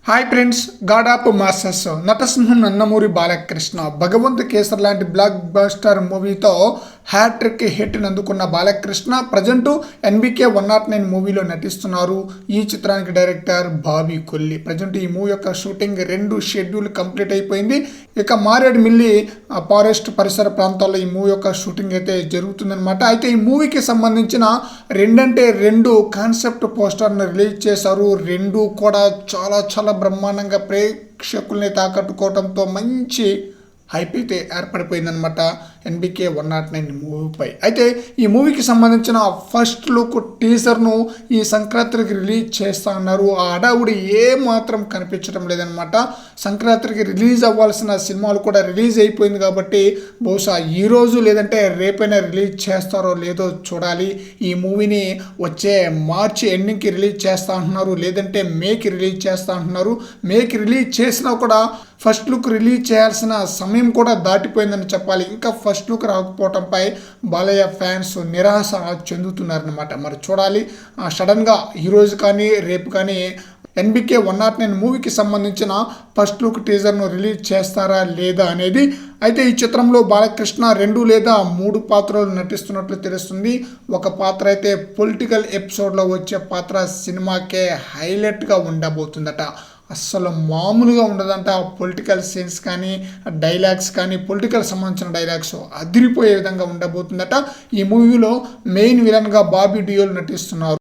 Hi friends, god of masters నటసింహం నందమూరి బాలకృష్ణ భగవంత్ కేసర్ లాంటి blockbuster మూవీతో హ్యాట్రిక్ హిట్ని అందుకున్న బాలకృష్ణ ప్రజెంట్ ఎన్బికే 109 మూవీలో నటిస్తున్నారు. ఈ చిత్రానికి డైరెక్టర్ బాబీ కొల్లి. ప్రజెంట్ ఈ మూవీ యొక్క షూటింగ్ 2 షెడ్యూల్ కంప్లీట్ అయిపోయింది. ఇక మారేడుమిల్లి ఫారెస్ట్ పరిసర ప్రాంతాల్లో ఈ మూవీ యొక్క షూటింగ్ అయితే జరుగుతుందన్నమాట. అయితే ఈ మూవీకి సంబంధించిన 2 కాన్సెప్ట్ పోస్టర్ను రిలీజ్ చేశారు. 2 కూడా చాలా బ్రహ్మాండంగా ప్రేక్షకుల్ని తాకట్టుకోవడంతో మంచి హైప్ అయితే ఏర్పడిపోయిందనమాట ఎన్బికే 109 మూవీపై. అయితే ఈ మూవీకి సంబంధించిన ఫస్ట్ లుక్ టీజర్ను ఈ సంక్రాంతికి రిలీజ్ చేస్తా అన్నారు. ఆ హడావుడి ఏ మాత్రం కనిపించడం లేదనమాట. సంక్రాంతికి రిలీజ్ అవ్వాల్సిన సినిమాలు కూడా రిలీజ్ అయిపోయింది కాబట్టి బహుశా ఈరోజు లేదంటే రేపైనా రిలీజ్ చేస్తారో లేదో చూడాలి. ఈ మూవీని వచ్చే మార్చి ఎండింగ్కి రిలీజ్ చేస్తా అంటున్నారు, లేదంటే మేకి రిలీజ్ చేస్తా అంటున్నారు. మేకి రిలీజ్ చేసినా కూడా ఫస్ట్ లుక్ రిలీజ్ చేయాల్సిన సమయం కూడా దాటిపోయిందని చెప్పాలి. ఇంకా ఫస్ట్ లుక్ రాకపోవడంపై బాలయ్య ఫ్యాన్స్ నిరాశ చెందుతున్నారనమాట. మరి చూడాలి, సడన్గా ఈరోజు కానీ రేపు కానీ ఎన్బికే 109 మూవీకి సంబంధించిన ఫస్ట్ లుక్ టీజర్ను రిలీజ్ చేస్తారా లేదా అనేది. అయితే ఈ చిత్రంలో బాలకృష్ణ 2 లేదా 3 పాత్రలు నటిస్తున్నట్లు తెలుస్తుంది. ఒక పాత్ర అయితే పొలిటికల్ ఎపిసోడ్లో వచ్చే పాత్ర సినిమాకే హైలైట్గా ఉండబోతుందట. అస్సలు మామూలుగా ఉండదంట. పొలిటికల్ సీన్స్ కానీ డైలాగ్స్ కానీ పొలిటికల్ సంబంధించిన డైలాగ్స్ అదిరిపోయే విధంగా ఉండబోతుందట. ఈ మూవీలో మెయిన్ విలన్గా బాబీ డియోల్ నటిస్తున్నారు.